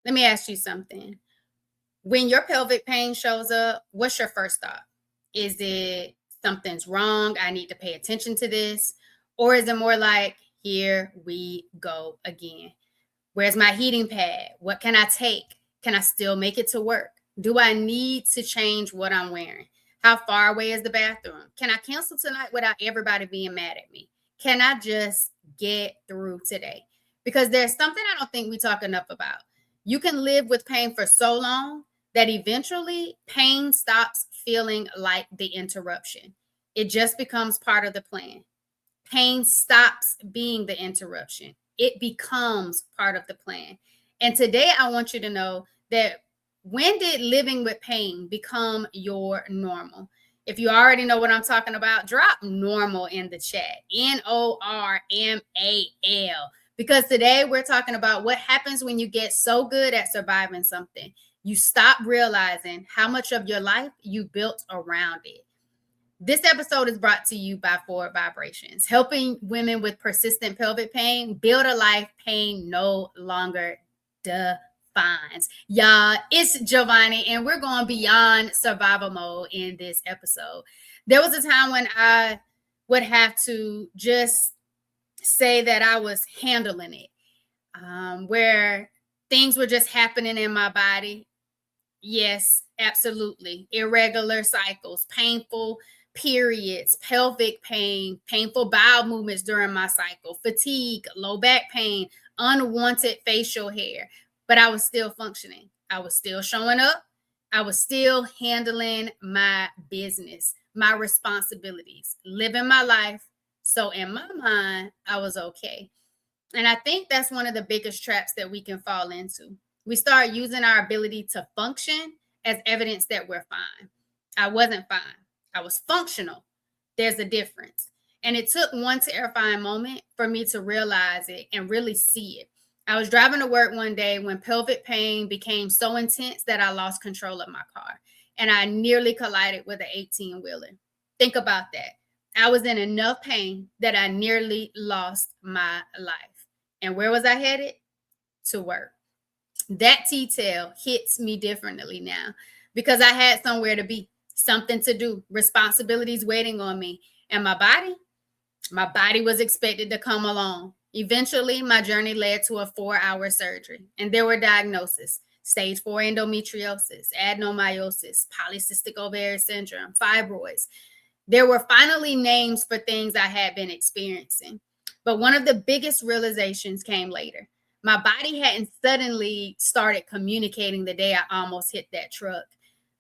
Let me ask you something. When your pelvic pain shows up, what's your first thought? Is it something's wrong? I need to pay attention to this. Or is it more like, here we go again? Where's my heating pad? What can I take? Can I still make it to work? Do I need to change what I'm wearing? How far away is the bathroom? Can I cancel tonight without everybody being mad at me? Can I just get through today? Because there's something I don't think we talk enough about. You can live with pain for so long that eventually pain stops feeling like the interruption. It just becomes part of the plan. Pain stops being the interruption. It becomes part of the plan. And today I want you to know that when did living with pain become your normal? If you already know what I'm talking about, drop normal in the chat. Normal. Because today we're talking about what happens when you get so good at surviving something. You stop realizing how much of your life you built around it. This episode is brought to you by Forward Vibrations, helping women with persistent pelvic pain build a life pain no longer defines. Y'all, it's Jovonnie, and we're going beyond survival mode in this episode. There was a time when I would have to just say that I was handling it, where things were just happening in my body. Yes, absolutely. Irregular cycles, painful periods, pelvic pain, painful bowel movements during my cycle, fatigue, low back pain, unwanted facial hair. But I was still functioning. I was still showing up. I was still handling my business, my responsibilities, living my life. So in my mind, I was okay. And I think that's one of the biggest traps that we can fall into. We start using our ability to function as evidence that we're fine. I wasn't fine. I was functional. There's a difference. And it took one terrifying moment for me to realize it and really see it. I was driving to work one day when pelvic pain became so intense that I lost control of my car. And I nearly collided with an 18-wheeler. Think about that. I was in enough pain that I nearly lost my life. And where was I headed? To work. That detail hits me differently now because I had somewhere to be, something to do, responsibilities waiting on me. And my body was expected to come along. Eventually, my journey led to a 4-hour surgery, and there were diagnoses: stage 4 endometriosis, adenomyosis, polycystic ovarian syndrome, fibroids. There were finally names for things I had been experiencing. But one of the biggest realizations came later. My body hadn't suddenly started communicating the day I almost hit that truck.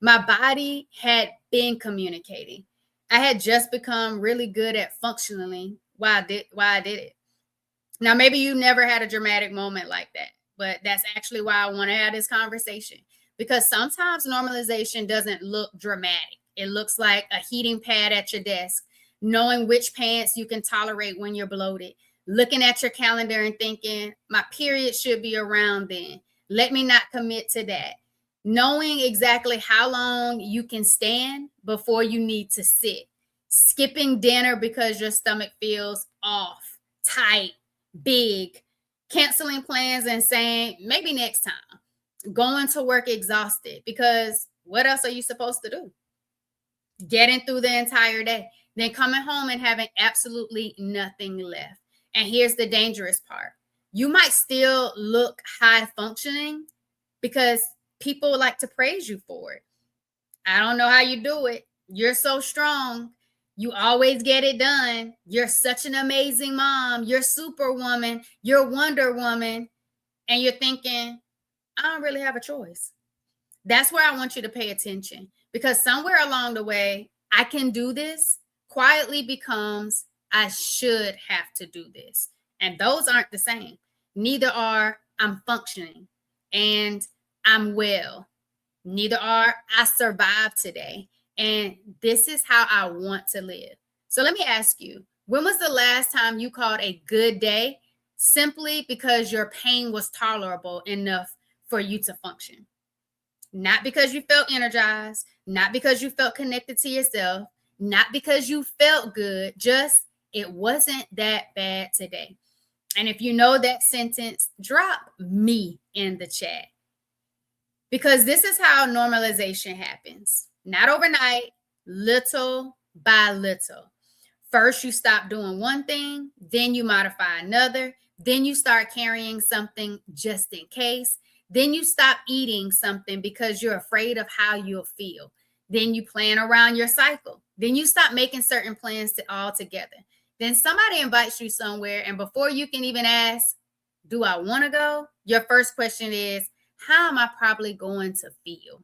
My body had been communicating. I had just become really good at functioning why I did it. Now, maybe you never had a dramatic moment like that, but that's actually why I want to have this conversation. Because sometimes normalization doesn't look dramatic. It looks like a heating pad at your desk, knowing which pants you can tolerate when you're bloated, looking at your calendar and thinking, my period should be around then. Let me not commit to that. Knowing exactly how long you can stand before you need to sit. Skipping dinner because your stomach feels off, tight, big. Canceling plans and saying, maybe next time. Going to work exhausted because what else are you supposed to do? Getting through the entire day. Then coming home and having absolutely nothing left. And here's the dangerous part. You might still look high functioning because people like to praise you for it. I don't know how you do it. You're so strong. You always get it done. You're such an amazing mom. You're Superwoman. You're Wonder Woman. And you're thinking, I don't really have a choice. That's where I want you to pay attention, because somewhere along the way, I can do this quietly becomes I should have to do this. And those aren't the same. Neither are I'm functioning and I'm well. Neither are I survived today. And this is how I want to live. So let me ask you, when was the last time you called a good day simply because your pain was tolerable enough for you to function? Not because you felt energized, not because you felt connected to yourself, not because you felt good, just it wasn't that bad today. And if you know that sentence, drop me in the chat. Because this is how normalization happens. Not overnight, little by little. First, you stop doing one thing, then you modify another, then you start carrying something just in case, then you stop eating something because you're afraid of how you'll feel. Then you plan around your cycle. Then you stop making certain plans altogether. Then somebody invites you somewhere, and before you can even ask, do I want to go? Your first question is, how am I probably going to feel?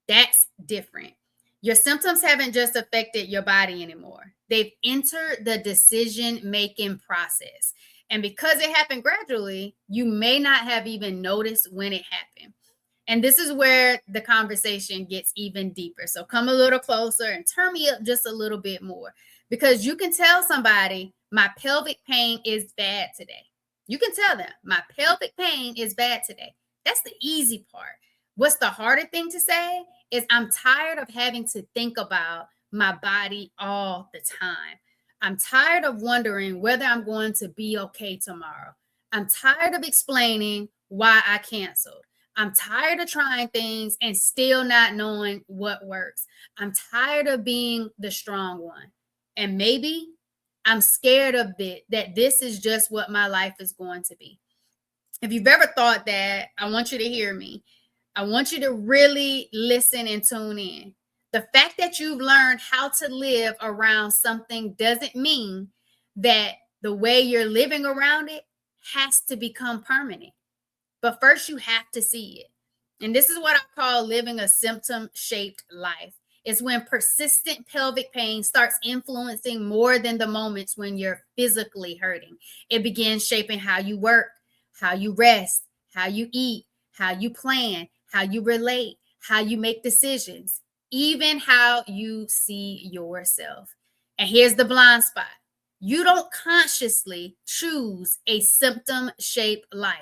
That's different. Your symptoms haven't just affected your body anymore. They've entered the decision-making process. And because it happened gradually, you may not have even noticed when it happened. And this is where the conversation gets even deeper. So come a little closer and turn me up just a little bit more, because you can tell somebody, my pelvic pain is bad today. You can tell them, my pelvic pain is bad today. That's the easy part. What's the harder thing to say is, I'm tired of having to think about my body all the time. I'm tired of wondering whether I'm going to be okay tomorrow. I'm tired of explaining why I canceled. I'm tired of trying things and still not knowing what works. I'm tired of being the strong one. And maybe I'm scared of it, that this is just what my life is going to be. If you've ever thought that, I want you to hear me. I want you to really listen and tune in. The fact that you've learned how to live around something doesn't mean that the way you're living around it has to become permanent. But first, you have to see it. And this is what I call living a symptom-shaped life. It's when persistent pelvic pain starts influencing more than the moments when you're physically hurting. It begins shaping how you work, how you rest, how you eat, how you plan, how you relate, how you make decisions, even how you see yourself. And here's the blind spot. You don't consciously choose a symptom-shaped life.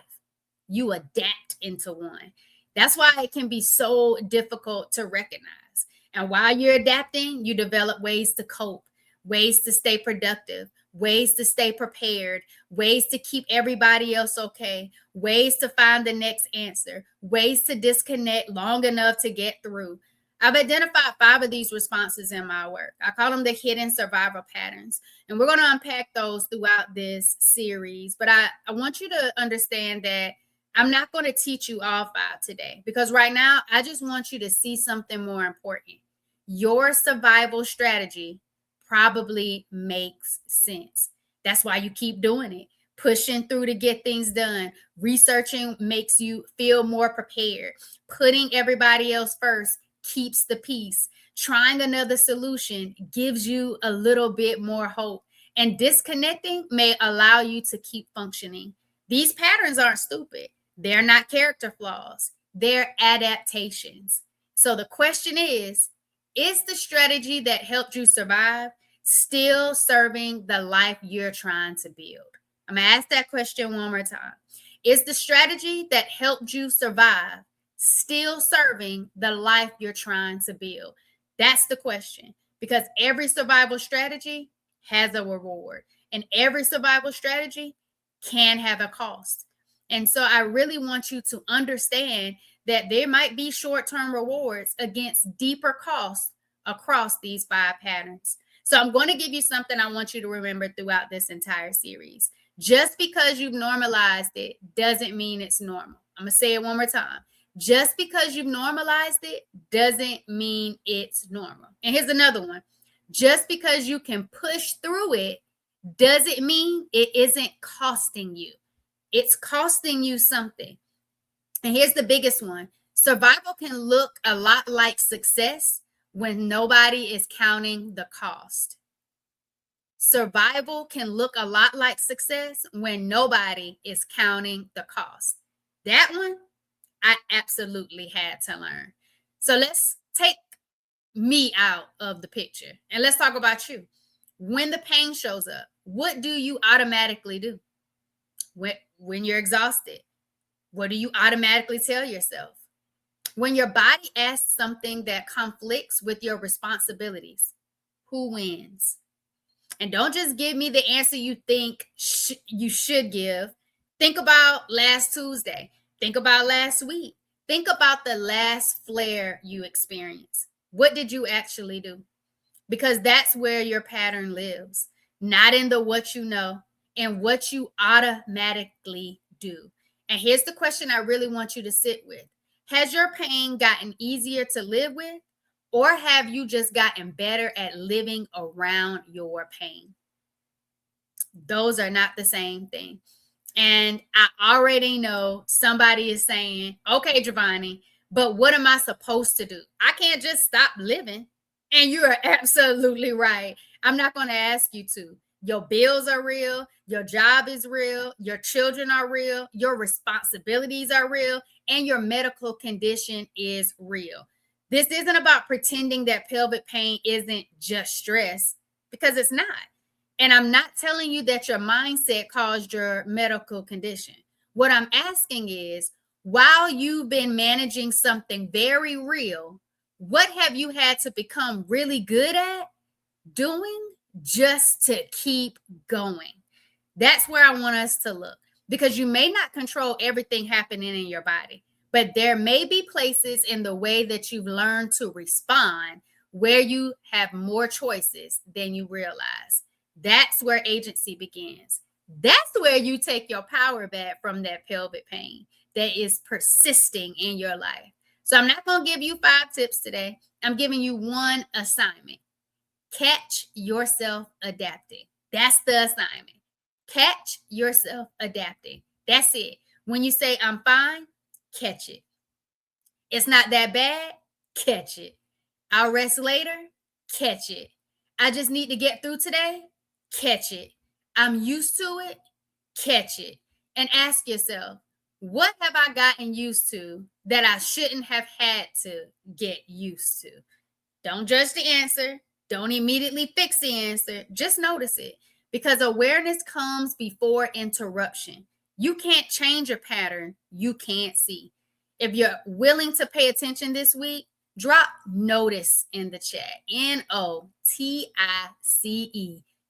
You adapt into one. That's why it can be so difficult to recognize. And while you're adapting, you develop ways to cope, ways to stay productive, ways to stay prepared, ways to keep everybody else okay, ways to find the next answer, ways to disconnect long enough to get through. I've identified 5 of these responses in my work. I call them the hidden survival patterns. And we're going to unpack those throughout this series. But I want you to understand that I'm not going to teach you all 5 today, because right now I just want you to see something more important. Your survival strategy probably makes sense. That's why you keep doing it. Pushing through to get things done. Researching makes you feel more prepared. Putting everybody else first keeps the peace. Trying another solution gives you a little bit more hope. And disconnecting may allow you to keep functioning. These patterns aren't stupid. They're not character flaws. They're adaptations. So the question is the strategy that helped you survive still serving the life you're trying to build? I'm going to ask that question one more time. Is the strategy that helped you survive still serving the life you're trying to build? That's the question, because every survival strategy has a reward, and every survival strategy can have a cost. And so I really want you to understand that there might be short-term rewards against deeper costs across these 5 patterns. So I'm going to give you something I want you to remember throughout this entire series. Just because you've normalized it doesn't mean it's normal. I'm going to say it one more time. Just because you've normalized it doesn't mean it's normal. And here's another one. Just because you can push through it doesn't mean it isn't costing you. It's costing you something. And here's the biggest one. Survival can look a lot like success when nobody is counting the cost. Survival can look a lot like success when nobody is counting the cost. That one, I absolutely had to learn. So let's take me out of the picture and let's talk about you. When the pain shows up, what do you automatically do? When you're exhausted, what do you automatically tell yourself? When your body asks something that conflicts with your responsibilities, who wins? And don't just give me the answer you think you should give. Think about last Tuesday. Think about last week. Think about the last flare you experienced. What did you actually do? Because that's where your pattern lives, not in the what you know and what you automatically do. And here's the question I really want you to sit with. Has your pain gotten easier to live with, or have you just gotten better at living around your pain? Those are not the same thing. And I already know somebody is saying, okay, Jovonnie, but what am I supposed to do? I can't just stop living. And you are absolutely right. I'm not going to ask you to. Your bills are real. Your job is real. Your children are real. Your responsibilities are real. And your medical condition is real. This isn't about pretending that pelvic pain isn't just stress, because it's not. And I'm not telling you that your mindset caused your medical condition. What I'm asking is, while you've been managing something very real, what have you had to become really good at doing just to keep going? That's where I want us to look, because you may not control everything happening in your body, but there may be places in the way that you've learned to respond where you have more choices than you realize. That's where agency begins. That's where you take your power back from that pelvic pain that is persisting in your life. So I'm not going to give you 5 tips today. I'm giving you one assignment. Catch yourself adapting. That's the assignment. Catch yourself adapting. That's it. When you say, I'm fine, catch it. It's not that bad, catch it. I'll rest later, catch it. I just need to get through today, catch it. I'm used to it, catch it. And ask yourself, what have I gotten used to that I shouldn't have had to get used to? Don't judge the answer. Don't immediately fix the answer. Just notice it, because awareness comes before interruption. You can't change a pattern you can't see. If you're willing to pay attention this week, drop notice in the chat. NOTICE,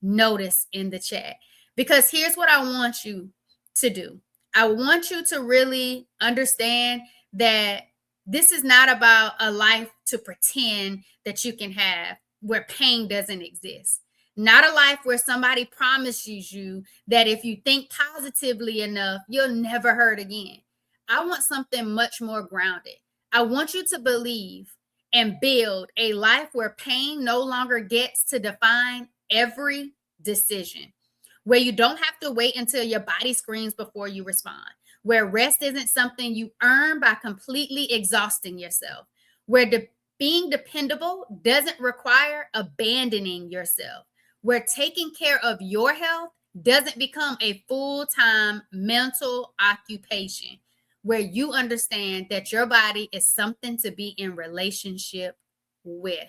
notice in the chat. Because here's what I want you to do. I want you to really understand that this is not about a life to pretend that you can have where pain doesn't exist. Not a life where somebody promises you that if you think positively enough, you'll never hurt again. I want something much more grounded. I want you to believe and build a life where pain no longer gets to define every decision, where you don't have to wait until your body screams before you respond, where rest isn't something you earn by completely exhausting yourself, where being dependable doesn't require abandoning yourself, where taking care of your health doesn't become a full-time mental occupation, where you understand that your body is something to be in relationship with,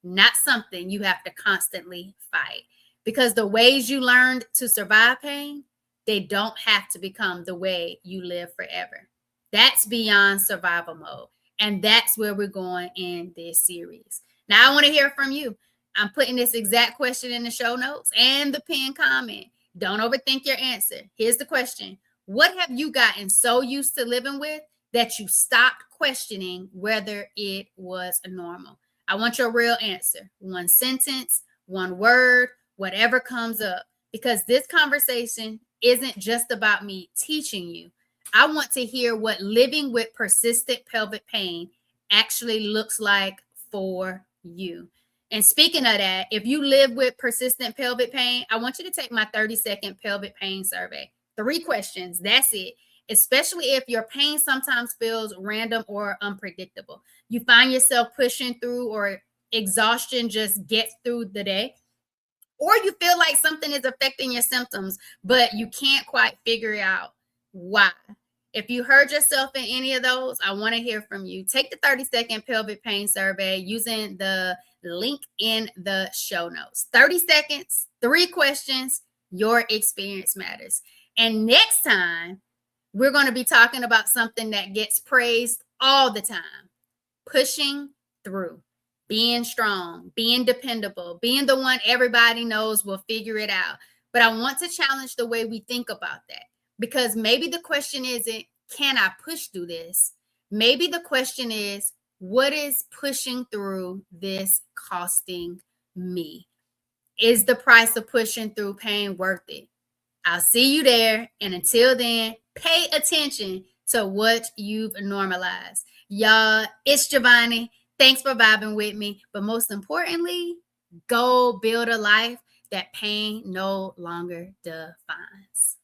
not something you have to constantly fight. Because the ways you learned to survive pain, they don't have to become the way you live forever. That's beyond survival mode. And that's where we're going in this series. Now, I want to hear from you. I'm putting this exact question in the show notes and the pinned comment. Don't overthink your answer. Here's the question. What have you gotten so used to living with that you stopped questioning whether it was normal? I want your real answer. One sentence, one word, whatever comes up, because this conversation isn't just about me teaching you. I want to hear what living with persistent pelvic pain actually looks like for you. And speaking of that, if you live with persistent pelvic pain, I want you to take my 30-second pelvic pain survey. 3 questions, that's it. Especially if your pain sometimes feels random or unpredictable. You find yourself pushing through, or exhaustion just gets through the day. Or you feel like something is affecting your symptoms, but you can't quite figure out why. If you heard yourself in any of those, I want to hear from you. Take the 30-second pelvic pain survey using the link in the show notes. 30 seconds, 3 questions, your experience matters. And next time, we're going to be talking about something that gets praised all the time: pushing through. Being strong, being dependable, being the one everybody knows will figure it out. But I want to challenge the way we think about that, because maybe the question isn't, can I push through this? Maybe the question is, what is pushing through this costing me? Is the price of pushing through pain worth it? I'll see you there. And until then, pay attention to what you've normalized. Y'all, it's Jovonnie. Thanks for vibing with me. But most importantly, go build a life that pain no longer defines.